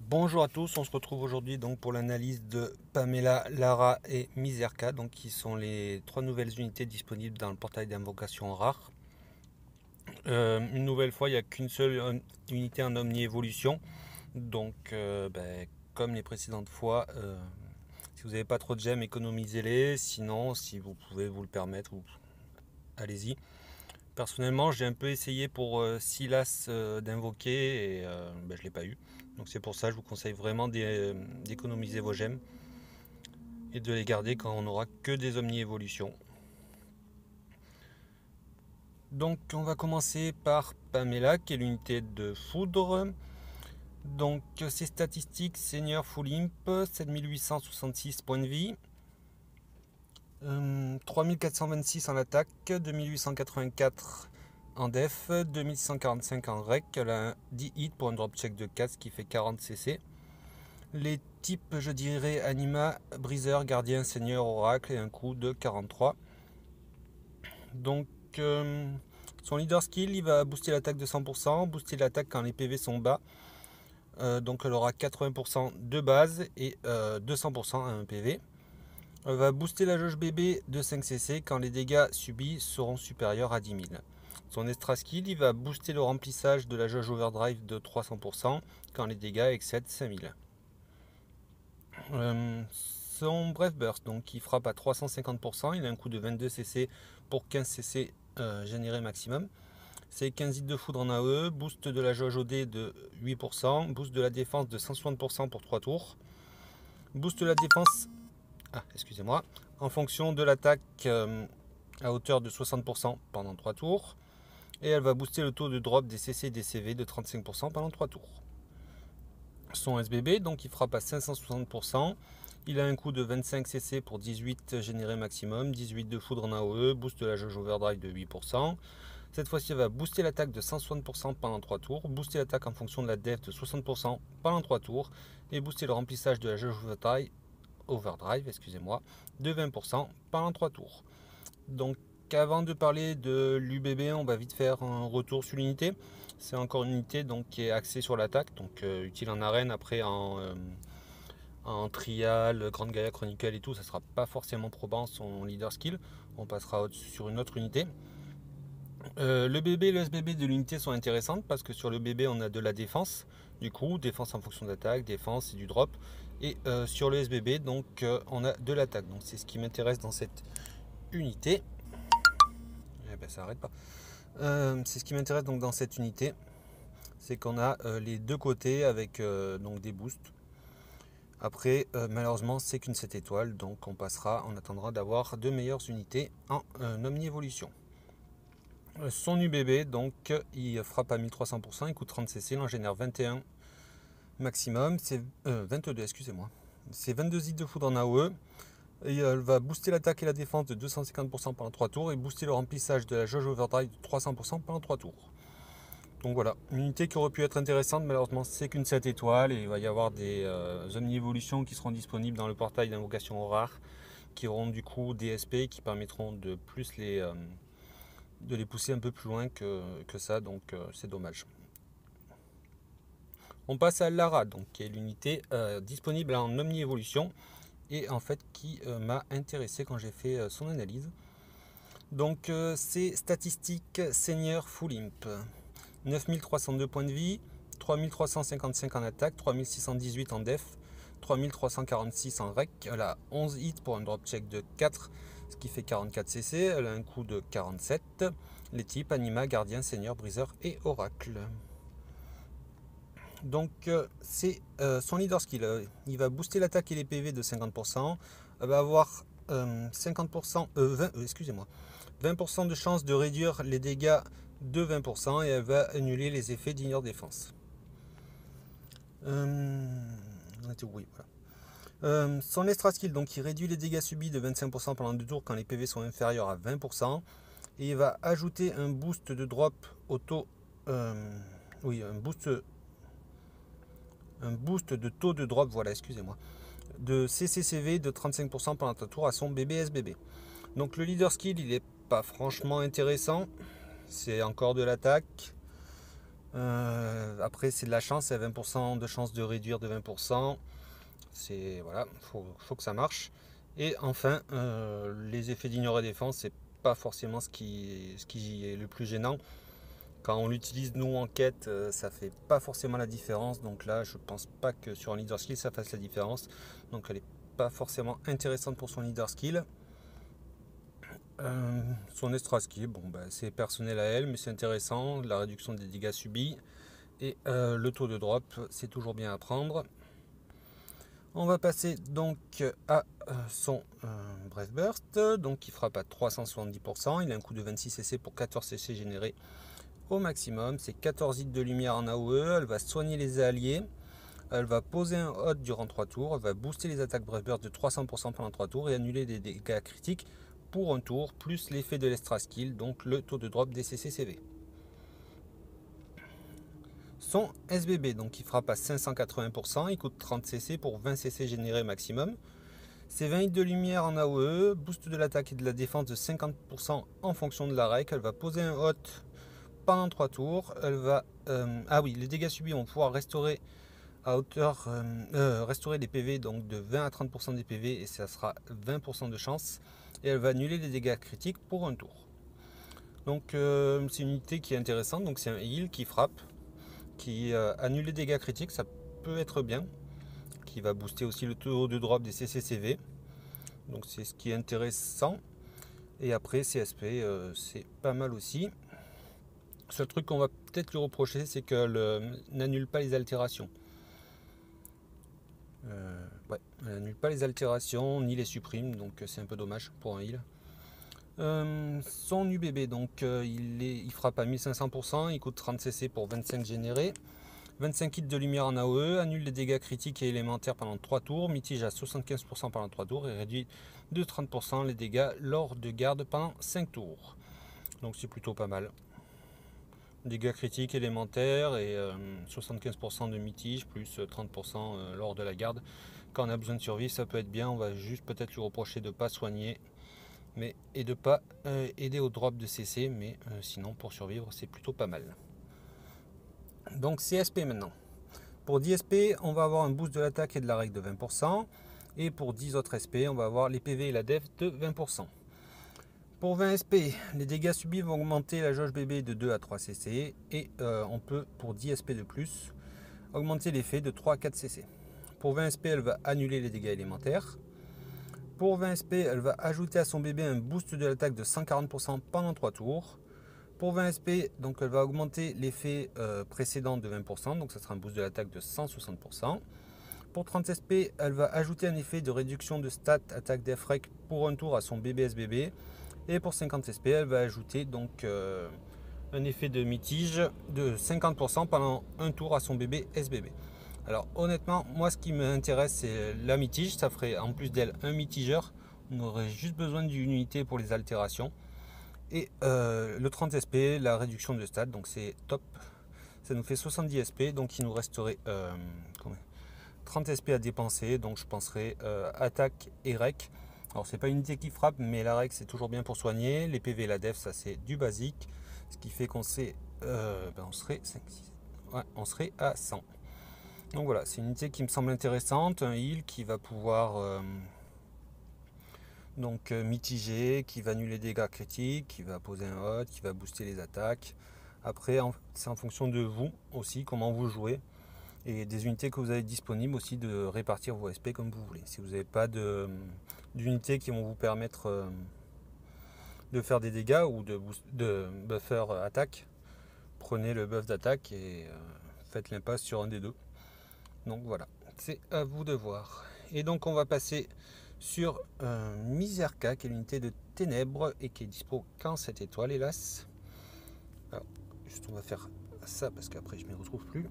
Bonjour à tous, on se retrouve aujourd'hui donc pour l'analyse de Pamela, Lara et Miserka, donc qui sont les trois nouvelles unités disponibles dans le portail d'invocation rare. Une nouvelle fois, il n'y a qu'une seule unité en omni-évolution, donc comme les précédentes fois, si vous n'avez pas trop de gemmes, économisez-les, sinon si vous pouvez vous le permettre, allez-y. Personnellement, j'ai un peu essayé pour Silas d'invoquer et je ne l'ai pas eu. Donc c'est pour ça que je vous conseille vraiment d'économiser vos gemmes et de les garder quand on n'aura que des omni-évolutions. Donc on va commencer par Pamela qui est l'unité de foudre. Donc ses statistiques, Seigneur Full Imp, 7866 points de vie. 3426 en attaque, 2884 en def, 2145 en rec. Elle a un 10 hits pour un drop check de 4, ce qui fait 40 cc. Les types, je dirais anima, briseur, gardien, seigneur, oracle et un coup de 43. Donc son leader skill, il va booster l'attaque de 100%, booster l'attaque quand les PV sont bas. Donc elle aura 80% de base et 200% à 1 PV. Elle va booster la jauge bébé de 5cc quand les dégâts subis seront supérieurs à 10 000. Son extra skill, il va booster le remplissage de la jauge overdrive de 300% quand les dégâts excèdent 5000. Son bref burst, donc il frappe à 350%, il a un coup de 22cc pour 15cc généré maximum. C'est 15 hits de foudre en AE, boost de la jauge OD de 8%, boost de la défense de 160% pour 3 tours, boost de la défense en fonction de l'attaque à hauteur de 60% pendant 3 tours. Et elle va booster le taux de drop des CC et des CV de 35% pendant 3 tours. Son SBB, donc il frappe à 560%. Il a un coup de 25 CC pour 18 généré maximum, 18 de foudre en AOE, boost de la jauge overdrive de 8%. Cette fois-ci, elle va booster l'attaque de 160% pendant 3 tours, booster l'attaque en fonction de la def de 60% pendant 3 tours, et booster le remplissage de la jauge overdrive de 20% pendant 3 tours. Donc avant de parler de l'UBB, on va vite faire un retour sur l'unité. C'est encore une unité donc, qui est axée sur l'attaque, donc utile en arène, après en trial, Grande Gaia Chronicle et tout, ça sera pas forcément probant son leader skill. On passera sur une autre unité. Le BB et le SBB de l'unité sont intéressantes parce que sur le BB on a de la défense, du coup défense en fonction d'attaque, défense et du drop, et sur le SBB donc on a de l'attaque, donc c'est ce qui m'intéresse dans cette unité. Ça arrête pas. C'est ce qui m'intéresse donc dans cette unité, c'est qu'on a les deux côtés avec donc des boosts. Après malheureusement c'est qu'une 7 étoiles, donc on attendra d'avoir de meilleures unités en omni-évolution. Son UBB, donc il frappe à 1300%, il coûte 30 cc, il en génère 21 maximum, c'est 22, excusez-moi. C'est 22 hits de foudre en AOE, et elle va booster l'attaque et la défense de 250% pendant 3 tours, et booster le remplissage de la jauge overdrive de 300% pendant 3 tours. Donc voilà, une unité qui aurait pu être intéressante, malheureusement c'est qu'une 7 étoiles, et il va y avoir des omni-évolutions qui seront disponibles dans le portail d'invocation rare, qui auront du coup des SP qui permettront de plus de les pousser un peu plus loin que ça, donc c'est dommage. On passe à Lara, donc qui est l'unité disponible en omni-évolution et en fait qui m'a intéressé quand j'ai fait son analyse. Donc c'est statistiques Seigneur Full Imp, 9302 points de vie, 3355 en attaque, 3618 en def, 3346 en rec. Elle a 11 hits pour un drop check de 4, ce qui fait 44 cc. Elle a un coup de 47. Les types anima, gardien, seigneur, briseur et oracle. Donc c'est son leader skill. Il va booster l'attaque et les PV de 50%. Elle va avoir 50%, 20% de chance de réduire les dégâts de 20% et elle va annuler les effets d'ignore défense. Son extra skill, donc il réduit les dégâts subis de 25% pendant 2 tours quand les PV sont inférieurs à 20%, et il va ajouter un boost de drop auto, un boost de taux de drop, de CCCV de 35% pendant un tour à son BBSBB. Donc le leader skill, il est pas franchement intéressant, c'est encore de l'attaque. Après c'est de la chance, c'est 20% de chance de réduire de 20%. C'est voilà, faut que ça marche. Et enfin, les effets d'ignorer défense, c'est pas forcément ce qui est le plus gênant. Quand on l'utilise nous en quête, ça fait pas forcément la différence. Donc là, je pense pas que sur un leader skill ça fasse la différence. Donc elle est pas forcément intéressante pour son leader skill. Son extra skill, bon bah, c'est personnel à elle, mais c'est intéressant. La réduction des dégâts subis et le taux de drop, c'est toujours bien à prendre. On va passer donc à son Breath Burst, donc qui frappe à 370%. Il a un coût de 26 cc pour 14 cc généré au maximum. C'est 14 hits de lumière en AOE. Elle va soigner les alliés. Elle va poser un hot durant 3 tours. Elle va booster les attaques Breath Burst de 300% pendant 3 tours et annuler des dégâts critiques pour un tour, plus l'effet de l'extra skill, donc le taux de drop des CCCV. Son SBB, donc il frappe à 580%, il coûte 30 cc pour 20 cc généré maximum. C'est 20 hits de lumière en AOE, boost de l'attaque et de la défense de 50% en fonction de la règle. Elle va poser un hot pendant 3 tours. Elle va, ah oui, les dégâts subis vont pouvoir restaurer à hauteur, restaurer les PV donc de 20 à 30% des PV et ça sera 20% de chance. Et elle va annuler les dégâts critiques pour un tour. Donc c'est une unité qui est intéressante, donc c'est un heal qui frappe, qui annule les dégâts critiques, ça peut être bien, qui va booster aussi le taux de drop des CCCV, donc c'est ce qui est intéressant. Et après CSP, c'est pas mal aussi. Seul truc qu'on va peut-être lui reprocher, c'est qu'elle n'annule pas les altérations. Ouais, elle n'annule pas les altérations ni les supprime, donc c'est un peu dommage pour un heal. Son UBB, donc il frappe à 1500%, il coûte 30 cc pour 25 générés. 25 hits de lumière en AOE, annule les dégâts critiques et élémentaires pendant 3 tours, mitige à 75% pendant 3 tours et réduit de 30% les dégâts lors de garde pendant 5 tours. Donc c'est plutôt pas mal. Dégâts critiques élémentaires et 75% de mitige plus 30% lors de la garde. Quand on a besoin de survie, ça peut être bien. On va juste peut-être lui reprocher de ne pas soigner et de ne pas aider au drop de CC, mais sinon pour survivre c'est plutôt pas mal. Donc CSP maintenant. Pour 10 SP, on va avoir un boost de l'attaque et de la règle de 20%. Et pour 10 autres SP, on va avoir les PV et la def de 20%. Pour 20 SP, les dégâts subis vont augmenter la jauge BB de 2 à 3 cc. Et on peut, pour 10 SP de plus, augmenter l'effet de 3 à 4 cc. Pour 20 SP, elle va annuler les dégâts élémentaires. Pour 20 SP, elle va ajouter à son bébé un boost de l'attaque de 140% pendant 3 tours. Pour 20 SP, donc elle va augmenter l'effet précédent de 20%, donc ça sera un boost de l'attaque de 160%. Pour 30 SP, elle va ajouter un effet de réduction de stats attaque d'Efrec pour un tour à son bébé SBB. Et pour 50 SP, elle va ajouter donc un effet de mitige de 50% pendant un tour à son bébé SBB. Alors honnêtement, moi ce qui m'intéresse c'est la mitige, ça ferait en plus d'elle un mitigeur. On aurait juste besoin d'une unité pour les altérations. Et le 30 SP, la réduction de stats, donc c'est top. Ça nous fait 70 SP, donc il nous resterait 30 SP à dépenser. Donc je penserai attaque et rec. Alors c'est pas une unité qui frappe, mais la rec c'est toujours bien pour soigner. Les PV et la def, ça c'est du basique. Ce qui fait qu'on sait, on serait 5, 6, ouais, on serait à 100. Donc voilà, c'est une unité qui me semble intéressante. Un heal qui va pouvoir... donc mitigé, qui va annuler les dégâts critiques, qui va poser un hot, qui va booster les attaques. Après, c'est en fonction de vous aussi, comment vous jouez. Et des unités que vous avez disponibles aussi de répartir vos SP comme vous voulez. Si vous n'avez pas d'unités qui vont vous permettre de faire des dégâts ou de buffer attaque, prenez le buff d'attaque et faites l'impasse sur un des deux. Donc voilà, c'est à vous de voir. Et donc on va passer sur Miserka, qui est l'unité de ténèbres et qui est dispo qu'en 7 étoiles, hélas. Alors, juste on va faire ça parce qu'après je ne m'y retrouve plus.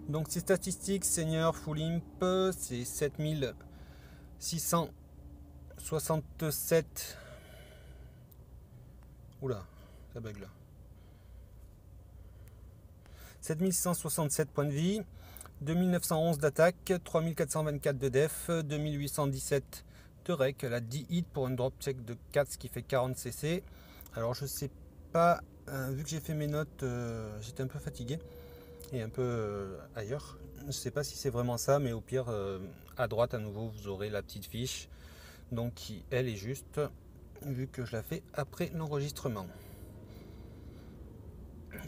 Donc ses statistiques, seigneur, full imp, c'est 7667. Oula, ça bug là. 7667 points de vie. 2911 d'attaque, 3424 de def, 2817 de rec. Elle a 10 hits pour une drop check de 4, ce qui fait 40 cc. Alors je sais pas vu que j'ai fait mes notes, j'étais un peu fatigué et un peu ailleurs. Je sais pas si c'est vraiment ça, mais au pire, à droite à nouveau, vous aurez la petite fiche, donc qui elle est juste, vu que je la fais après l'enregistrement.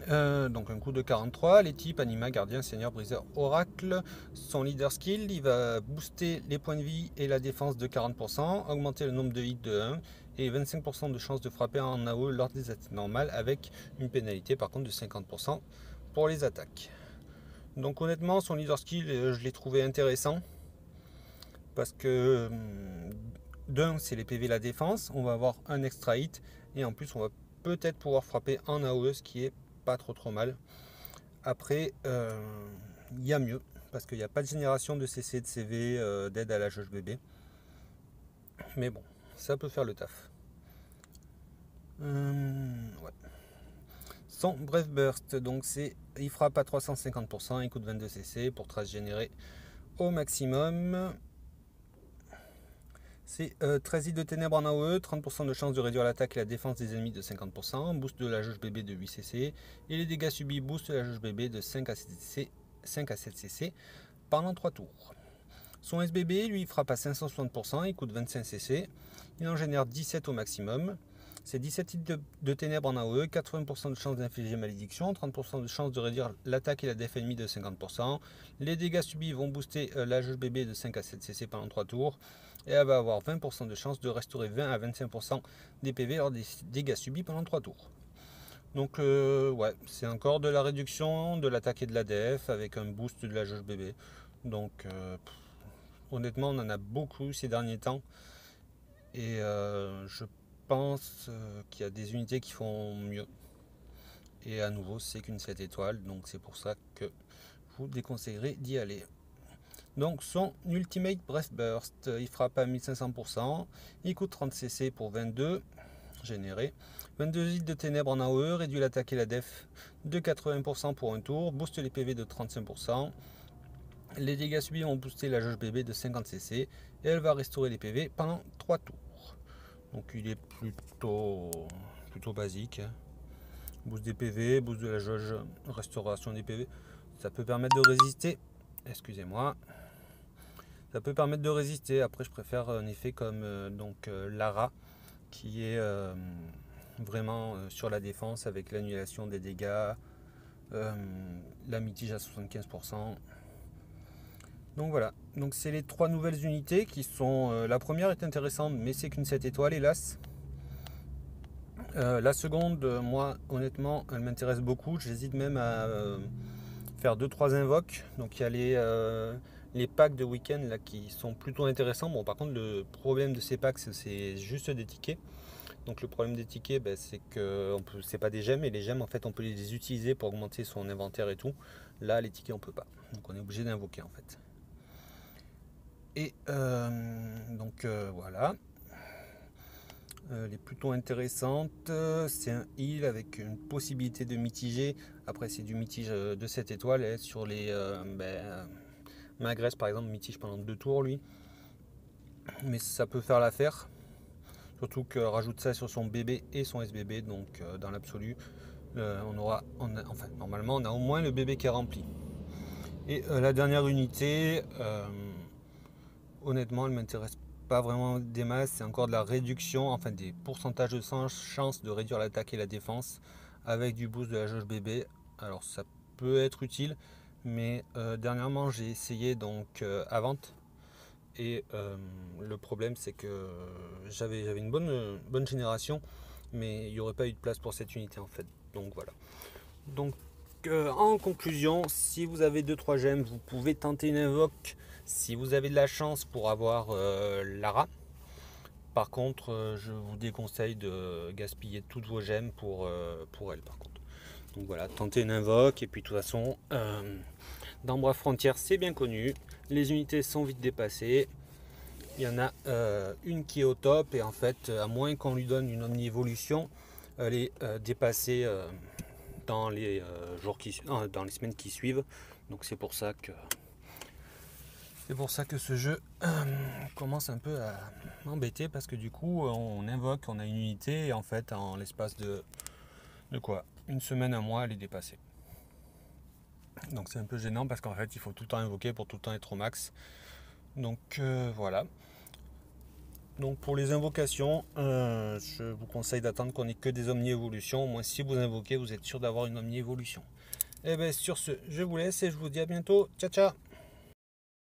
Donc un coup de 43, les types anima, gardien, seigneur, briseur, oracle. Son leader skill, il va booster les points de vie et la défense de 40%, augmenter le nombre de hits de 1 et 25% de chance de frapper en AOE lors des attaques normales, avec une pénalité par contre de 50% pour les attaques. Donc honnêtement, son leader skill, je l'ai trouvé intéressant parce que d'un, c'est les PV la défense, on va avoir un extra hit et en plus on va peut-être pouvoir frapper en AOE, ce qui est pas trop mal. Après, il y a mieux parce qu'il n'y a pas de génération de CC, de CV, d'aide à la jauge bébé. Mais bon, ça peut faire le taf. Ouais. Son Bref Burst, donc il frappe à 350%, il coûte 22 CC pour trace générée au maximum. C'est 13 hits de ténèbres en AOE, 30% de chance de réduire l'attaque et la défense des ennemis de 50%, boost de la jauge bébé de 8 CC, et les dégâts subis boostent la jauge bébé de 5 à 7 CC pendant 3 tours. Son SBB, lui, frappe à 560%, il coûte 25 CC, il en génère 17 au maximum. C'est 17 hits de ténèbres en AOE, 80% de chance d'infliger malédiction, 30% de chance de réduire l'attaque et la défense ennemie de 50%. Les dégâts subis vont booster la jauge bébé de 5 à 7 CC pendant 3 tours. Et elle va avoir 20% de chance de restaurer 20 à 25% des PV lors des dégâts subis pendant 3 tours. Donc ouais, c'est encore de la réduction de l'attaque et de la def avec un boost de la jauge bébé. Donc honnêtement, on en a beaucoup ces derniers temps. Et je pense qu'il y a des unités qui font mieux. Et à nouveau, c'est qu'une 7 étoiles, donc c'est pour ça que je vous déconseillerais d'y aller. Donc son Ultimate Breath Burst, il frappe à 1500%, il coûte 30 CC pour 22 généré. 22 hits de ténèbres en AOE, réduit l'attaque et la def de 80% pour un tour, booste les PV de 35%. Les dégâts subis vont booster la jauge bébé de 50 CC et elle va restaurer les PV pendant 3 tours. Donc il est plutôt basique. Boost des PV, boost de la jauge, restauration des PV. Ça peut permettre de résister. Excusez-moi. Ça peut permettre de résister. Après, je préfère un effet comme Lara, qui est vraiment sur la défense avec l'annulation des dégâts, la mitige à 75%. Donc voilà, donc c'est les 3 nouvelles unités qui sont... la première est intéressante, mais c'est qu'une 7 étoiles, hélas. La seconde, moi, honnêtement, elle m'intéresse beaucoup. J'hésite même à faire 2-3 invoques. Donc il y a les packs de week-end là qui sont plutôt intéressants. Bon, par contre, le problème de ces packs, c'est juste des tickets. Donc le problème des tickets, c'est que c'est pas des gemmes, et les gemmes, en fait, on peut les utiliser pour augmenter son inventaire et tout. Là, les tickets, on peut pas. Donc on est obligé d'invoquer, en fait. Et donc voilà. Elle est plutôt intéressante. C'est un heal avec une possibilité de mitiger. Après, c'est du mitige de 7 étoiles. Et sur les Magresse, par exemple, mitige pendant 2 tours, lui. Mais ça peut faire l'affaire. Surtout que rajoute ça sur son bébé et son SBB. Donc, dans l'absolu, enfin, normalement, on a au moins le bébé qui est rempli. Et la dernière unité, honnêtement, elle m'intéresse pas vraiment des masses, c'est encore de la réduction, enfin des pourcentages de chance de réduire l'attaque et la défense avec du boost de la jauge bébé. Alors ça peut être utile, mais dernièrement j'ai essayé donc à vente, et le problème c'est que j'avais une bonne génération, mais il n'y aurait pas eu de place pour cette unité en fait. Donc voilà. Donc en conclusion, si vous avez 2-3 gemmes, vous pouvez tenter une invoque si vous avez de la chance pour avoir Lara. Par contre, je vous déconseille de gaspiller toutes vos gemmes pour elle par contre. Donc voilà, tentez une invoque, et puis de toute façon, dans Brave Frontières, c'est bien connu, les unités sont vite dépassées. Il y en a une qui est au top, et en fait, à moins qu'on lui donne une omni-évolution, elle est dépassée dans les dans les semaines qui suivent. Donc c'est pour ça que ce jeu commence un peu à m'embêter, parce que du coup on invoque, on a une unité, et en fait en l'espace de quoi une semaine, un mois, elle est dépassée. Donc c'est un peu gênant parce qu'en fait il faut tout le temps invoquer pour tout le temps être au max. Donc voilà. Donc pour les invocations, je vous conseille d'attendre qu'on ait que des omni-évolutions. Au moins si vous invoquez, vous êtes sûr d'avoir une omni-évolution. Et bien sur ce, je vous laisse et je vous dis à bientôt. Ciao ciao.